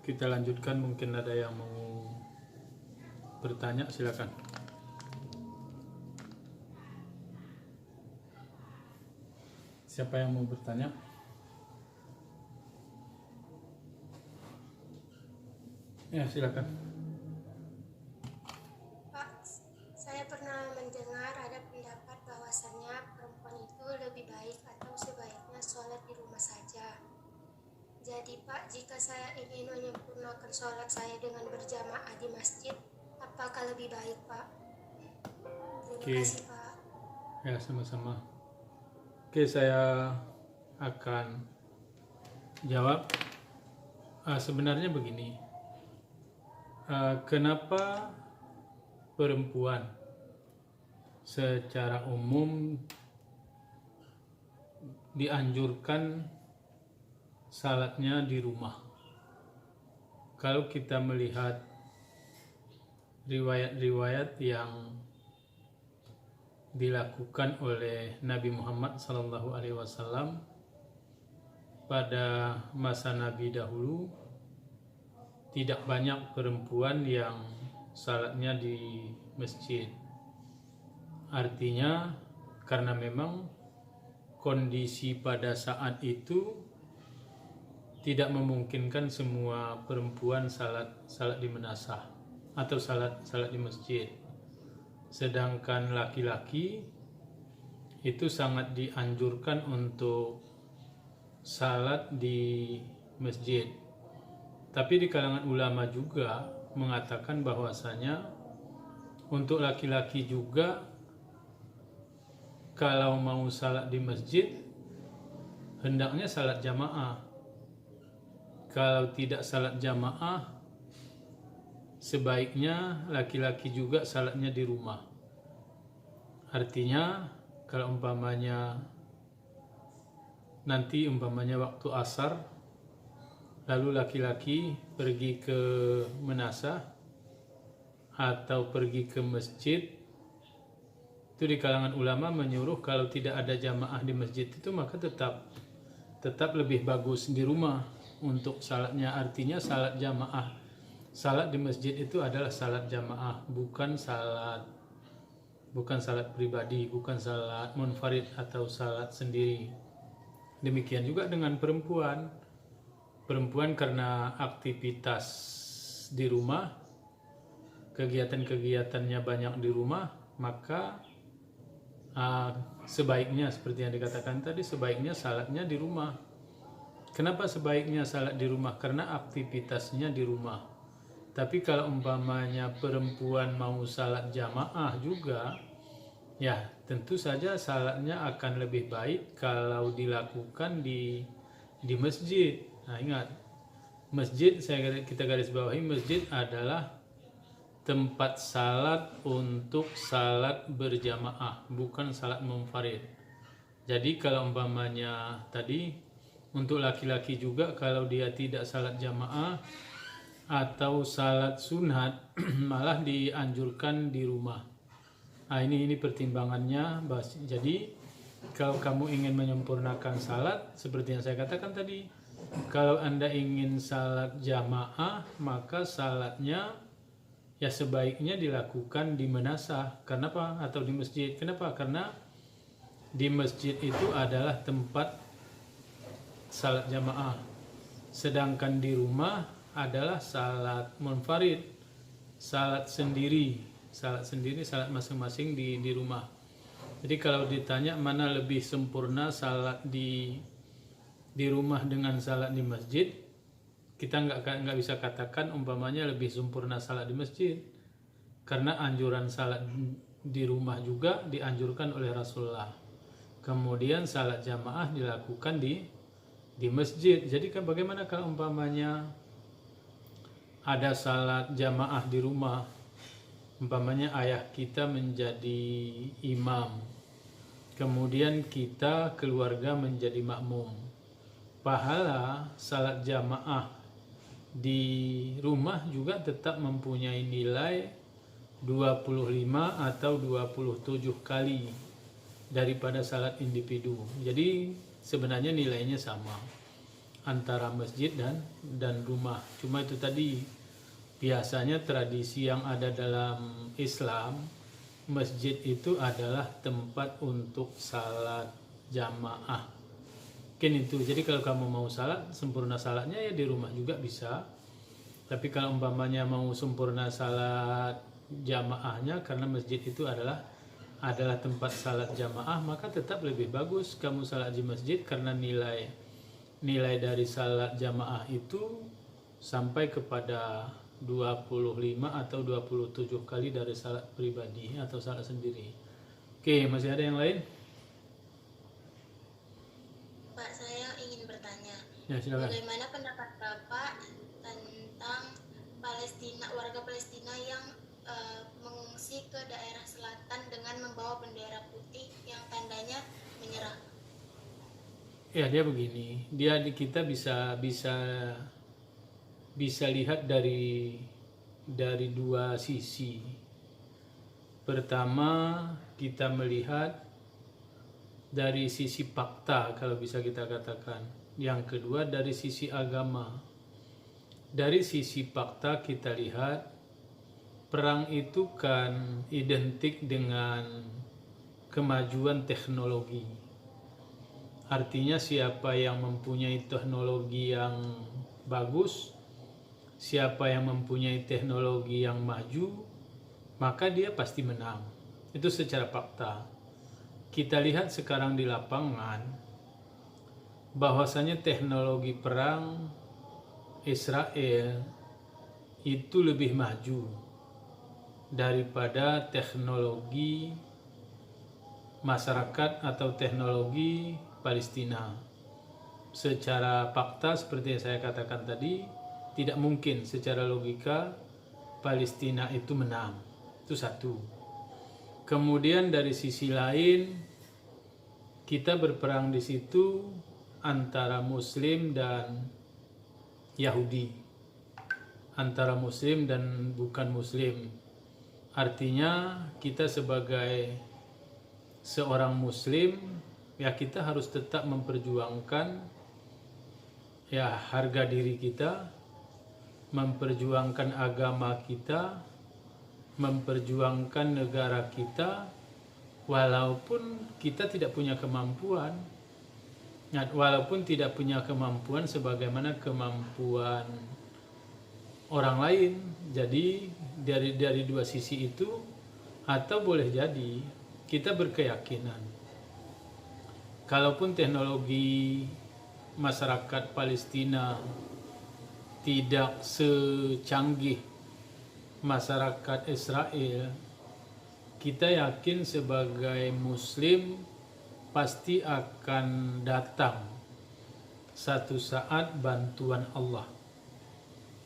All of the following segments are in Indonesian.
kita lanjutkan. Mungkin ada yang mau bertanya, silakan. Siapa yang mau bertanya? Ya, silakan. Pak, saya pernah mendengar ada pendapat bahwasannya perempuan itu lebih baik atau sebaiknya sholat di rumah saja. Jadi Pak, jika saya ingin menyempurnakan sholat saya dengan berjamaah di masjid, apakah lebih baik Pak? Terima Oke. kasih Pak. Ya, sama-sama. Oke, saya akan jawab. Sebenarnya begini, kenapa perempuan secara umum dianjurkan salatnya di rumah? Kalau kita melihat riwayat-riwayat yang dilakukan oleh Nabi Muhammad SAW pada masa Nabi dahulu, tidak banyak perempuan yang salatnya di masjid. Artinya karena memang kondisi pada saat itu tidak memungkinkan semua perempuan salat di menasah atau salat di masjid. Sedangkan laki-laki itu sangat dianjurkan untuk salat di masjid. Tapi di kalangan ulama juga mengatakan bahwasanya untuk laki-laki juga kalau mau salat di masjid hendaknya salat jamaah. Kalau tidak salat jamaah, sebaiknya laki-laki juga salatnya di rumah. Artinya kalau nanti waktu asar, lalu laki-laki pergi ke menasah atau pergi ke masjid, itu di kalangan ulama menyuruh kalau tidak ada jamaah di masjid itu maka tetap lebih bagus di rumah untuk salatnya. Artinya salat jamaah, salat di masjid itu adalah salat jamaah, bukan salat pribadi, bukan salat munfarid atau salat sendiri. Demikian juga dengan perempuan karena aktivitas di rumah, kegiatan-kegiatannya banyak di rumah, maka sebaiknya seperti yang dikatakan tadi, sebaiknya salatnya di rumah. Kenapa sebaiknya salat di rumah? Karena aktivitasnya di rumah. Tapi kalau umpamanya perempuan mau salat jamaah juga, ya tentu saja salatnya akan lebih baik kalau dilakukan di masjid. Nah, ingat, masjid, kita garis bawahi, masjid adalah tempat salat untuk salat berjamaah, bukan salat munfarid. Jadi kalau umpamanya tadi untuk laki-laki juga, kalau dia tidak salat jamaah atau salat sunat malah dianjurkan di rumah. Nah, ini pertimbangannya. Jadi kalau kamu ingin menyempurnakan salat, seperti yang saya katakan tadi, kalau Anda ingin salat jamaah, maka salatnya ya sebaiknya dilakukan di menasah. Kenapa? Atau di masjid. Kenapa? Karena di masjid itu adalah tempat salat jamaah. Sedangkan di rumah adalah salat munfarid, salat sendiri, salat masing-masing di rumah. Jadi kalau ditanya mana lebih sempurna salat di rumah dengan salat di masjid, kita nggak bisa katakan umpamanya lebih sempurna salat di masjid, karena anjuran salat di rumah juga dianjurkan oleh Rasulullah. Kemudian salat jamaah dilakukan di masjid. Jadi kan bagaimana kalau umpamanya ada salat jamaah di rumah, umpamanya ayah kita menjadi imam, kemudian kita keluarga menjadi makmum, pahala salat jamaah di rumah juga tetap mempunyai nilai 25 atau 27 kali daripada salat individu. Jadi sebenarnya nilainya sama. antara masjid dan rumah. Cuma itu tadi, biasanya tradisi yang ada dalam Islam, masjid itu adalah tempat untuk salat jamaah. Mungkin itu. Jadi kalau kamu mau salat, sempurna salatnya ya di rumah juga bisa. Tapi kalau umpamanya mau sempurna salat jamaahnya, karena masjid itu adalah tempat salat jamaah, maka tetap lebih bagus kamu salat di masjid, karena nilai dari salat jamaah itu sampai kepada 25 atau 27 kali dari salat pribadi atau salat sendiri. Oke, masih ada yang lain? Pak, saya ingin bertanya, Ya, silakan. bagaimana pendapat Bapak tentang warga Palestina yang mengungsi ke daerah selatan dengan membawa bendera putih yang tandanya menyerah? Ya, dia begini. Kita bisa lihat dari dua sisi. Pertama, kita melihat dari sisi fakta, kalau bisa kita katakan. Yang kedua, dari sisi agama. Dari sisi fakta kita lihat, perang itu kan identik dengan kemajuan teknologi. Artinya siapa yang mempunyai teknologi yang bagus, siapa yang mempunyai teknologi yang maju, maka dia pasti menang. Itu secara fakta. Kita lihat sekarang di lapangan, bahwasanya teknologi perang Israel itu lebih maju daripada teknologi masyarakat atau teknologi Palestina. Secara fakta seperti yang saya katakan tadi, tidak mungkin secara logika Palestina itu menang. Itu satu. Kemudian dari sisi lain, kita berperang di situ antara Muslim dan Yahudi, antara Muslim dan bukan Muslim. Artinya kita sebagai seorang Muslim, ya kita harus tetap memperjuangkan ya harga diri kita, memperjuangkan agama kita, memperjuangkan negara kita, walaupun kita tidak punya kemampuan. Walaupun tidak punya kemampuan sebagaimana kemampuan orang lain. Jadi dari dua sisi itu, atau boleh jadi kita berkeyakinan kalaupun teknologi masyarakat Palestina tidak secanggih masyarakat Israel, kita yakin sebagai Muslim pasti akan datang satu saat bantuan Allah.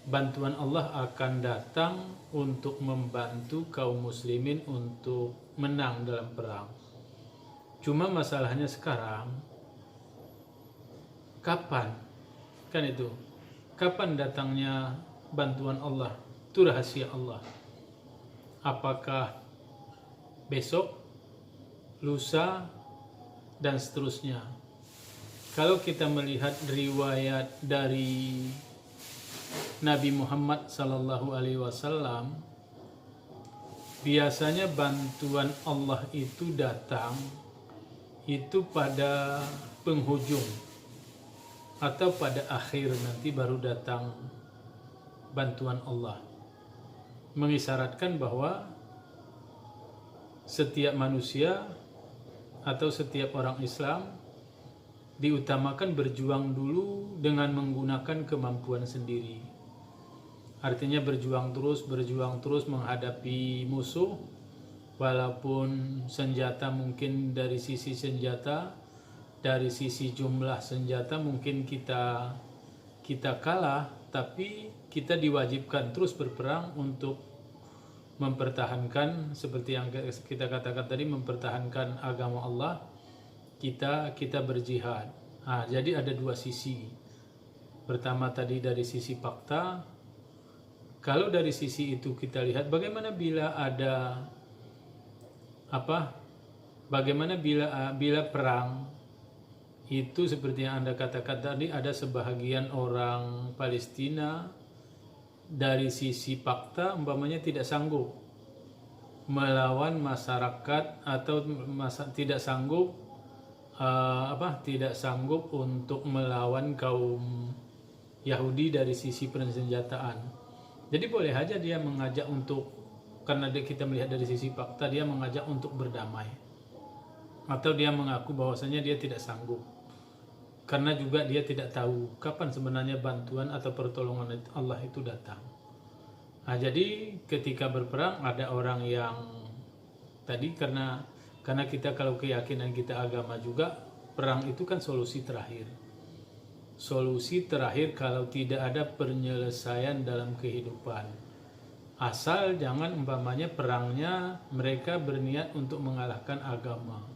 Bantuan Allah akan datang untuk membantu kaum muslimin untuk menang dalam perang. Cuma masalahnya sekarang, kapan? Kan itu. Kapan datangnya bantuan Allah? Itu rahasia Allah. Apakah besok, lusa, dan seterusnya? Kalau kita melihat riwayat dari Nabi Muhammad SAW, biasanya bantuan Allah itu datang itu pada penghujung atau pada akhir, nanti baru datang bantuan Allah. Mengisyaratkan bahwa setiap manusia atau setiap orang Islam diutamakan berjuang dulu dengan menggunakan kemampuan sendiri. Artinya berjuang terus menghadapi musuh, walaupun senjata mungkin dari sisi senjata, dari sisi jumlah senjata mungkin kita kalah, tapi kita diwajibkan terus berperang untuk mempertahankan, seperti yang kita katakan tadi, mempertahankan agama Allah. Kita berjihad. Jadi ada dua sisi. Pertama tadi dari sisi fakta. Kalau dari sisi itu kita lihat bagaimana bila bila perang itu seperti yang Anda katakan tadi, ada sebahagian orang Palestina dari sisi fakta umpamanya tidak sanggup melawan masyarakat atau tidak sanggup tidak sanggup untuk melawan kaum Yahudi dari sisi persenjataan. Jadi boleh aja dia mengajak untuk, karena kita melihat dari sisi fakta, dia mengajak untuk berdamai, atau dia mengaku bahwasanya dia tidak sanggup, karena juga dia tidak tahu kapan sebenarnya bantuan atau pertolongan Allah itu datang. Nah, jadi ketika berperang ada orang yang tadi, karena kita kalau keyakinan kita agama juga, perang itu kan solusi terakhir. Solusi terakhir kalau tidak ada penyelesaian dalam kehidupan. Asal jangan umpamanya perangnya mereka berniat untuk mengalahkan agama.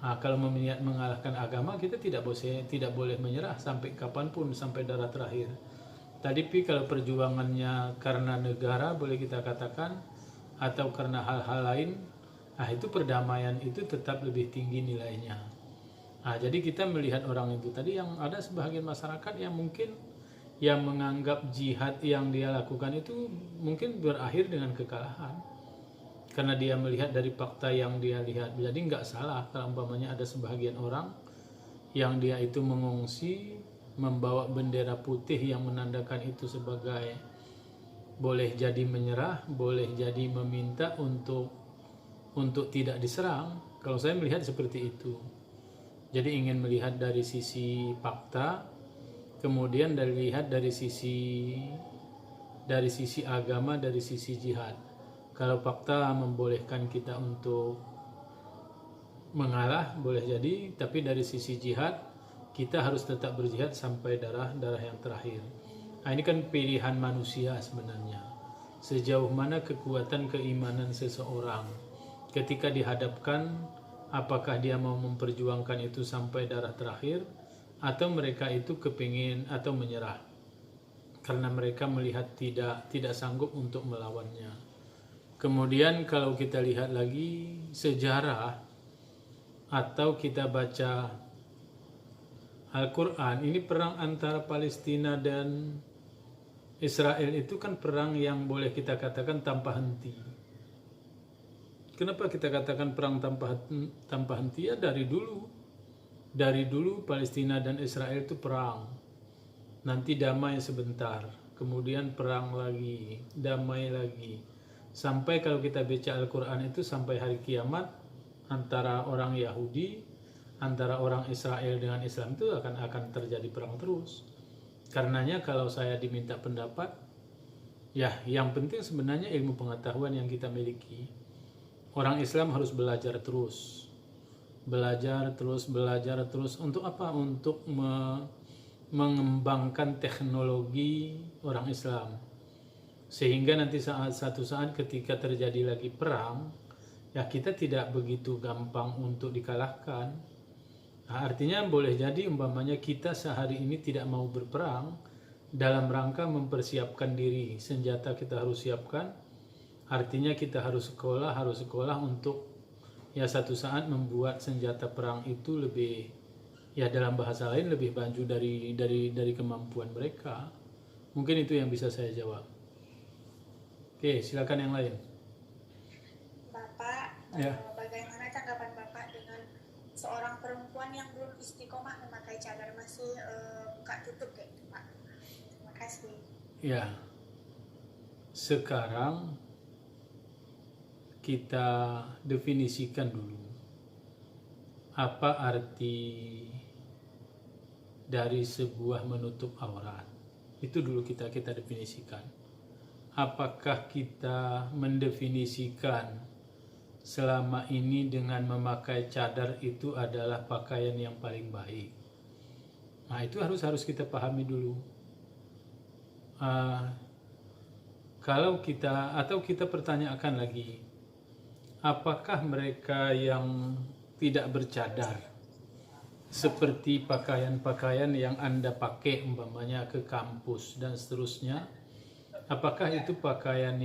Nah, kalau berniat mengalahkan agama, kita tidak boleh menyerah sampai kapanpun, sampai darah terakhir. Tadi kalau perjuangannya karena negara boleh kita katakan, atau karena hal-hal lain, nah itu perdamaian itu tetap lebih tinggi nilainya. Nah, jadi kita melihat orang itu tadi, yang ada sebahagian masyarakat yang mungkin yang menganggap jihad yang dia lakukan itu mungkin berakhir dengan kekalahan, karena dia melihat dari fakta yang dia lihat. Jadi nggak salah kalau umpamanya ada sebahagian orang yang dia itu mengungsi membawa bendera putih yang menandakan itu sebagai, boleh jadi menyerah, boleh jadi meminta untuk tidak diserang. Kalau saya melihat seperti itu. Jadi ingin melihat dari sisi fakta, kemudian lihat dari sisi agama, dari sisi jihad. Kalau fakta membolehkan kita untuk mengalah, boleh jadi, tapi dari sisi jihad kita harus tetap berjihad sampai darah yang terakhir. Nah, ini kan pilihan manusia sebenarnya. Sejauh mana kekuatan keimanan seseorang ketika dihadapkan, apakah dia mau memperjuangkan itu sampai darah terakhir, atau mereka itu kepingin atau menyerah karena mereka melihat tidak sanggup untuk melawannya. Kemudian kalau kita lihat lagi sejarah atau kita baca Al-Quran, ini perang antara Palestina dan Israel itu kan perang yang boleh kita katakan tanpa henti. Kenapa kita katakan perang tanpa henti? Ya dari dulu Palestina dan Israel itu perang, nanti damai sebentar, kemudian perang lagi, damai lagi, sampai kalau kita baca Al-Quran itu sampai hari kiamat antara orang Yahudi, antara orang Israel dengan Islam itu akan terjadi perang terus. Karenanya kalau saya diminta pendapat, ya yang penting sebenarnya ilmu pengetahuan yang kita miliki. Orang Islam harus belajar terus untuk apa? Untuk mengembangkan teknologi orang Islam, sehingga nanti suatu saat ketika terjadi lagi perang, ya kita tidak begitu gampang untuk dikalahkan. Nah, artinya boleh jadi umpamanya kita sehari ini tidak mau berperang dalam rangka mempersiapkan diri, senjata kita harus siapkan, artinya kita harus sekolah untuk ya satu saat membuat senjata perang itu lebih, ya dalam bahasa lain lebih maju dari kemampuan mereka. Mungkin itu yang bisa saya jawab. Oke, silakan yang lain. Bapak, Ya. Bagaimana tanggapan Bapak dengan seorang perempuan yang belum istiqomah memakai cadar, masih buka tutup kayak gitu, Pak? Terima kasih. Ya, sekarang kita definisikan dulu apa arti dari sebuah menutup aurat. Itu dulu kita definisikan. Apakah kita mendefinisikan selama ini dengan memakai cadar itu adalah pakaian yang paling baik? Nah, itu harus kita pahami dulu. Kalau kita pertanyakan lagi, apakah mereka yang tidak bercadar seperti pakaian-pakaian yang Anda pakai umpamanya ke kampus dan seterusnya, apakah itu pakaian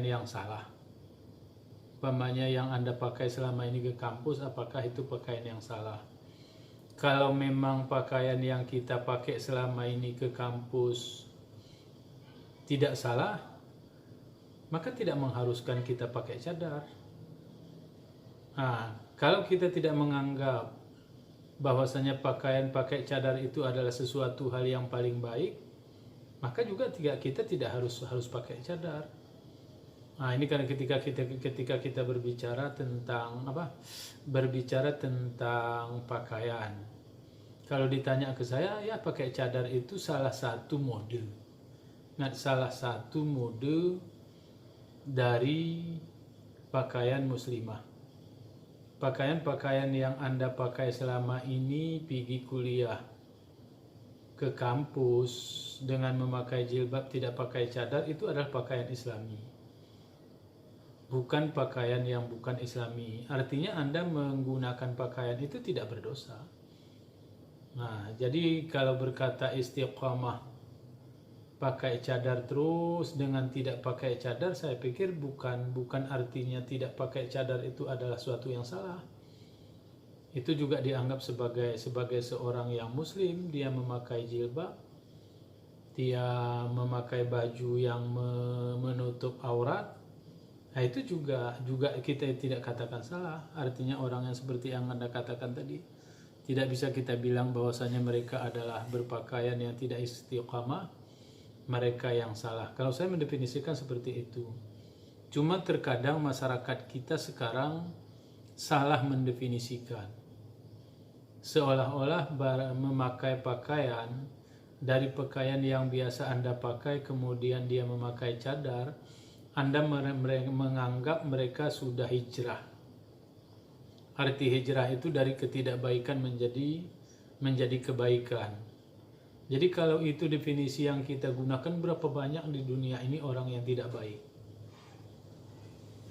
yang salah? umpamanya yang Anda pakai selama ini ke kampus, apakah itu pakaian yang salah? Kalau memang pakaian yang kita pakai selama ini ke kampus tidak salah, maka tidak mengharuskan kita pakai cadar. Nah, kalau kita tidak menganggap bahwasanya pakaian pakai cadar itu adalah sesuatu hal yang paling baik, maka juga kita tidak harus pakai cadar. Nah, ini karena ketika kita berbicara tentang berbicara tentang pakaian. Kalau ditanya ke saya, ya pakai cadar itu salah satu mode. Nah, salah satu mode dari pakaian muslimah. Pakaian-pakaian yang Anda pakai selama ini pergi kuliah, ke kampus dengan memakai jilbab tidak pakai cadar, itu adalah pakaian Islami. Bukan pakaian yang bukan Islami. Artinya Anda menggunakan pakaian itu tidak berdosa. Nah, jadi kalau berkata istiqamah pakai cadar terus dengan tidak pakai cadar, saya pikir bukan artinya tidak pakai cadar itu adalah suatu yang salah. Itu juga dianggap sebagai seorang yang muslim, dia memakai jilbab, dia memakai baju yang menutup aurat. Nah, itu juga kita tidak katakan salah. Artinya orang yang seperti yang Anda katakan tadi, tidak bisa kita bilang bahwasanya mereka adalah berpakaian yang tidak istiqamah, mereka yang salah. Kalau saya mendefinisikan seperti itu. Cuma terkadang masyarakat kita sekarang salah mendefinisikan. Seolah-olah memakai pakaian, dari pakaian yang biasa Anda pakai kemudian dia memakai cadar, Anda menganggap mereka sudah hijrah. Arti hijrah itu dari ketidakbaikan menjadi kebaikan. Jadi kalau itu definisi yang kita gunakan, berapa banyak di dunia ini orang yang tidak baik?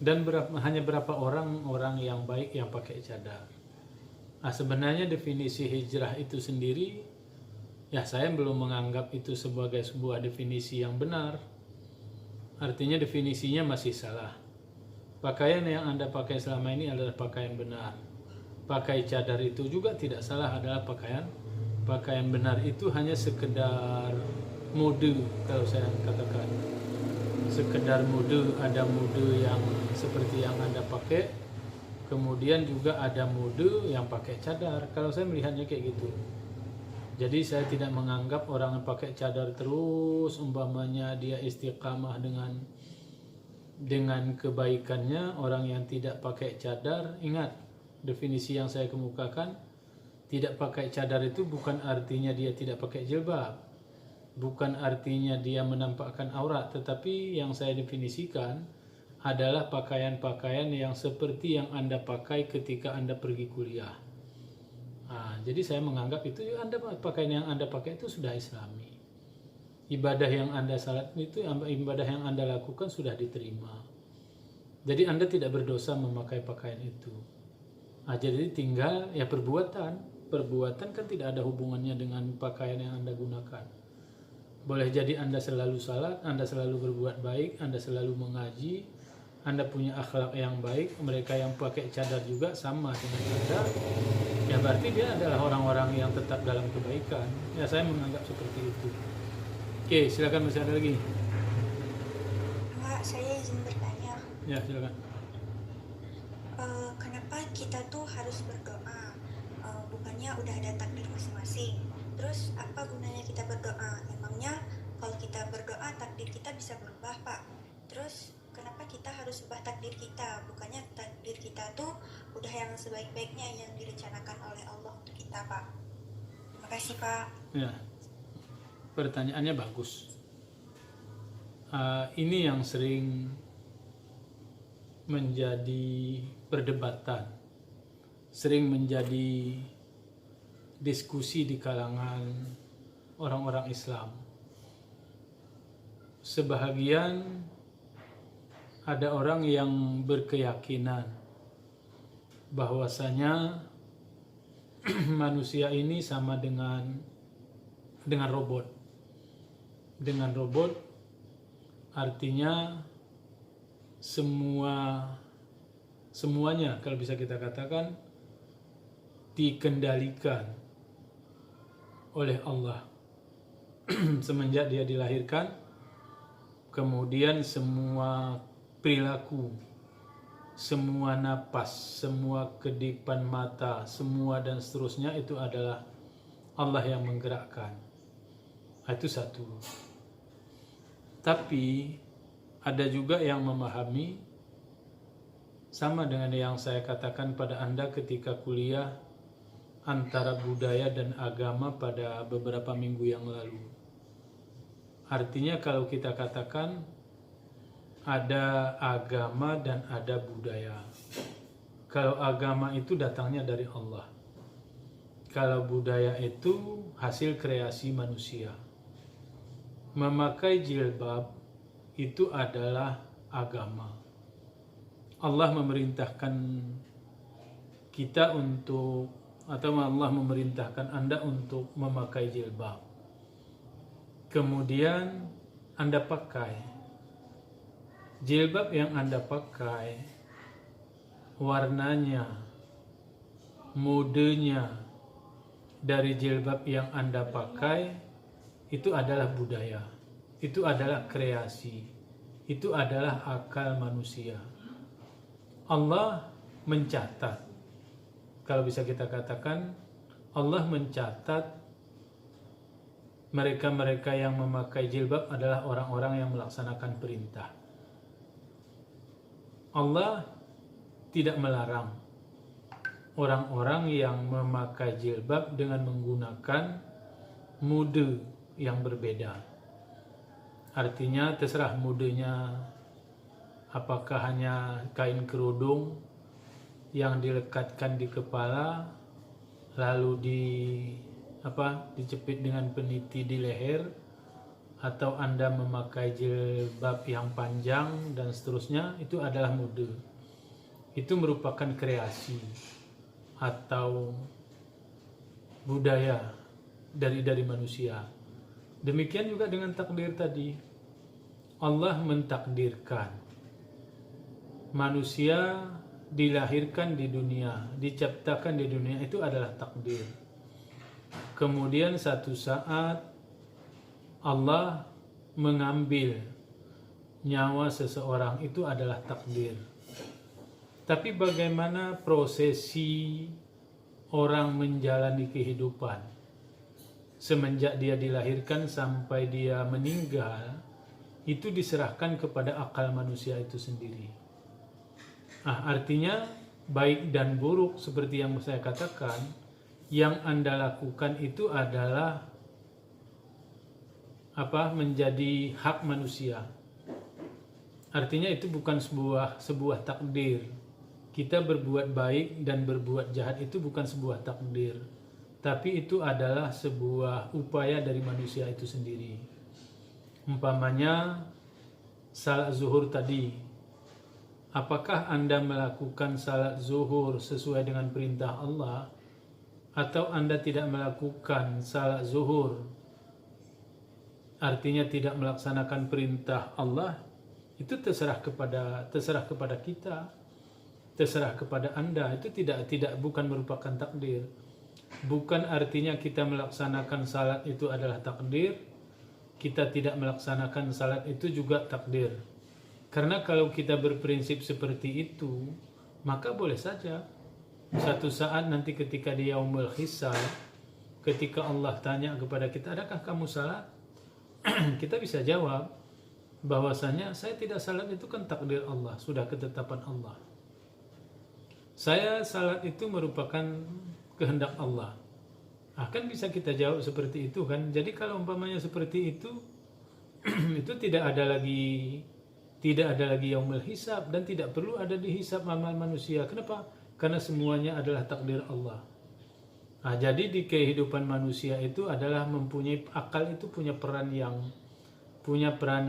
Dan hanya berapa orang yang baik yang pakai cadar? Nah, sebenarnya definisi hijrah itu sendiri, ya saya belum menganggap itu sebagai sebuah definisi yang benar. Artinya definisinya masih salah. Pakaian yang Anda pakai selama ini adalah pakaian benar. Pakai cadar itu juga tidak salah, adalah pakaian benar. Itu hanya sekedar mode, kalau saya katakan. Sekedar mode, ada mode yang seperti yang Anda pakai, kemudian juga ada mode yang pakai cadar. Kalau saya melihatnya kayak gitu. Jadi saya tidak menganggap orang yang pakai cadar terus, umpamanya dia istiqamah dengan kebaikannya. Orang yang tidak pakai cadar, ingat definisi yang saya kemukakan, tidak pakai cadar itu bukan artinya dia tidak pakai jilbab, bukan artinya dia menampakkan aurat, tetapi yang saya definisikan adalah pakaian-pakaian yang seperti yang Anda pakai ketika Anda pergi kuliah. Nah, jadi saya menganggap itu pakaian yang Anda pakai itu sudah Islami. Ibadah yang Anda salat itu, ibadah yang Anda lakukan sudah diterima. Jadi Anda tidak berdosa memakai pakaian itu. Nah, jadi tinggal ya perbuatan kan tidak ada hubungannya dengan pakaian yang Anda gunakan. Boleh jadi Anda selalu salat, Anda selalu berbuat baik, Anda selalu mengaji, Anda punya akhlak yang baik. Mereka yang pakai cadar juga sama dengan Anda, ya berarti dia adalah orang-orang yang tetap dalam kebaikan. Ya saya menganggap seperti itu. Oke, silakan, masih ada lagi? Pak, saya izin bertanya. Ya, silakan. Kenapa kita tuh harus berdoa? Bukannya udah ada takdir masing-masing. Terus apa gunanya kita berdoa? Emangnya kalau kita berdoa takdir kita bisa berubah, Pak? Terus kenapa kita harus ubah takdir kita? Bukannya takdir kita tuh udah yang sebaik-baiknya yang direncanakan oleh Allah untuk kita, Pak. Terima kasih, Pak. Ya, pertanyaannya bagus. Ini yang sering menjadi perdebatan, sering menjadi diskusi di kalangan orang-orang Islam. Sebahagian ada orang yang berkeyakinan bahwasanya manusia ini sama dengan robot. Dengan robot artinya semua semuanya kalau bisa kita katakan dikendalikan oleh Allah. Semenjak dia dilahirkan, kemudian semua perilaku, semua napas, semua kedipan mata, semua dan seterusnya itu adalah Allah yang menggerakkan. Itu satu. Tapi ada juga yang memahami sama dengan yang saya katakan pada Anda ketika kuliah antara budaya dan agama pada beberapa minggu yang lalu. Artinya kalau kita katakan ada agama dan ada budaya. Kalau agama itu datangnya dari Allah. Kalau budaya itu hasil kreasi manusia. Memakai jilbab itu adalah agama. Allah memerintahkan kita untuk, atau Allah memerintahkan Anda untuk memakai jilbab. Kemudian Anda pakai. Jilbab yang Anda pakai, warnanya, modenya dari jilbab yang Anda pakai, itu adalah budaya. Itu adalah kreasi. Itu adalah akal manusia. Allah mencatat. Kalau bisa kita katakan, Allah mencatat mereka-mereka yang memakai jilbab adalah orang-orang yang melaksanakan perintah. Allah tidak melarang orang-orang yang memakai jilbab dengan menggunakan mode yang berbeda. Artinya terserah modenya, apakah hanya kain kerudung yang dilekatkan di kepala, lalu dicepit dengan peniti di leher, atau Anda memakai jilbab yang panjang dan seterusnya, itu adalah mode. Itu merupakan kreasi atau budaya dari manusia. Demikian juga dengan takdir tadi. Allah mentakdirkan manusia dilahirkan di dunia, diciptakan di dunia, itu adalah takdir. Kemudian satu saat Allah mengambil nyawa seseorang, itu adalah takdir. Tapi bagaimana prosesi orang menjalani kehidupan semenjak dia dilahirkan sampai dia meninggal, itu diserahkan kepada akal manusia itu sendiri. Artinya baik dan buruk seperti yang saya katakan, yang Anda lakukan itu adalah menjadi hak manusia. Artinya itu bukan sebuah takdir. Kita berbuat baik dan berbuat jahat itu bukan sebuah takdir, tapi itu adalah sebuah upaya dari manusia itu sendiri. Umpamanya salat zuhur tadi. Apakah Anda melakukan salat zuhur sesuai dengan perintah Allah, atau Anda tidak melakukan salat zuhur, artinya tidak melaksanakan perintah Allah? Itu terserah kepada kita, terserah kepada Anda. Itu bukan merupakan takdir. Bukan artinya kita melaksanakan salat itu adalah takdir, kita tidak melaksanakan salat itu juga takdir. Karena kalau kita berprinsip seperti itu, maka boleh saja satu saat nanti ketika di yaumul hisab, ketika Allah tanya kepada kita, adakah kamu salat? Kita bisa jawab bahwasanya saya tidak salat, itu kan takdir Allah, sudah ketetapan Allah. Saya salat itu merupakan kehendak Allah. Kan bisa kita jawab seperti itu kan. Jadi kalau umpamanya seperti itu, itu tidak ada lagi yaumul hisab, dan tidak perlu ada di hisab amal manusia. Kenapa? Karena semuanya adalah takdir Allah. Jadi di kehidupan manusia itu adalah mempunyai akal, itu punya peran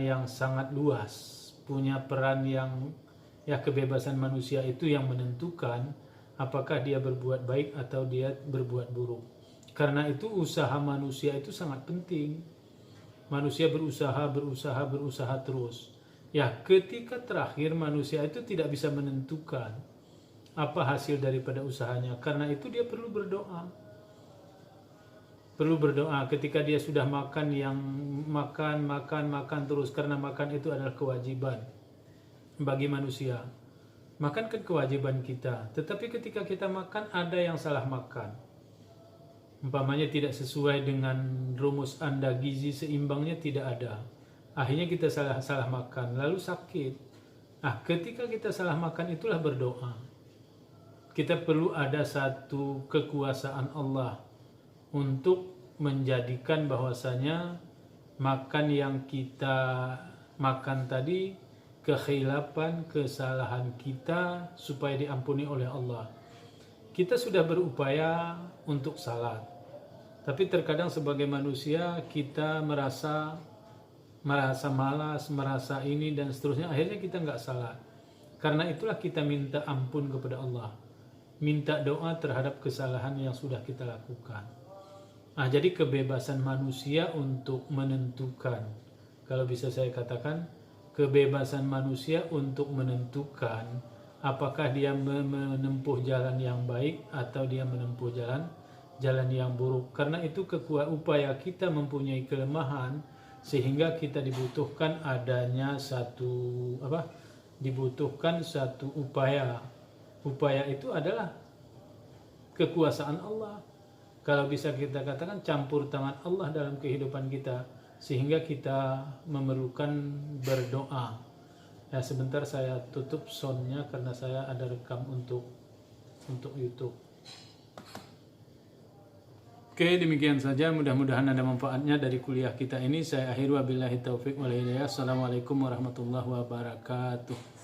yang sangat luas, punya peran yang kebebasan manusia itu yang menentukan apakah dia berbuat baik atau dia berbuat buruk. Karena itu usaha manusia itu sangat penting. Manusia berusaha terus. Ketika terakhir manusia itu tidak bisa menentukan apa hasil daripada usahanya. Karena itu dia perlu berdoa. Perlu berdoa ketika dia sudah makan, yang makan terus, karena makan itu adalah kewajiban bagi manusia. Makan kan kewajiban kita, tetapi ketika kita makan ada yang salah makan, umpamanya tidak sesuai dengan rumus Anda, gizi seimbangnya tidak ada, akhirnya kita salah makan lalu sakit. Ketika kita salah makan itulah berdoa. Kita perlu ada satu kekuasaan Allah untuk menjadikan bahwasanya makan yang kita makan tadi kekhilapan, kesalahan kita supaya diampuni oleh Allah. Kita sudah berupaya untuk salat, tapi terkadang sebagai manusia kita merasa malas, merasa ini dan seterusnya, akhirnya kita nggak salat. Karena itulah kita minta ampun kepada Allah, minta doa terhadap kesalahan yang sudah kita lakukan. Jadi kebebasan manusia untuk menentukan, kalau bisa saya katakan, kebebasan manusia untuk menentukan apakah dia menempuh jalan yang baik atau dia menempuh jalan yang buruk. Karena itu upaya kita mempunyai kelemahan, sehingga kita dibutuhkan adanya dibutuhkan satu upaya. Upaya itu adalah kekuasaan Allah. Kalau bisa kita katakan campur tangan Allah dalam kehidupan kita, sehingga kita memerlukan berdoa. Sebentar saya tutup soundnya karena saya ada rekam untuk YouTube. Oke, demikian saja. Mudah-mudahan ada manfaatnya dari kuliah kita ini. Saya akhiri wabillahi taufik wal hidayah. Assalamualaikum warahmatullahi wabarakatuh.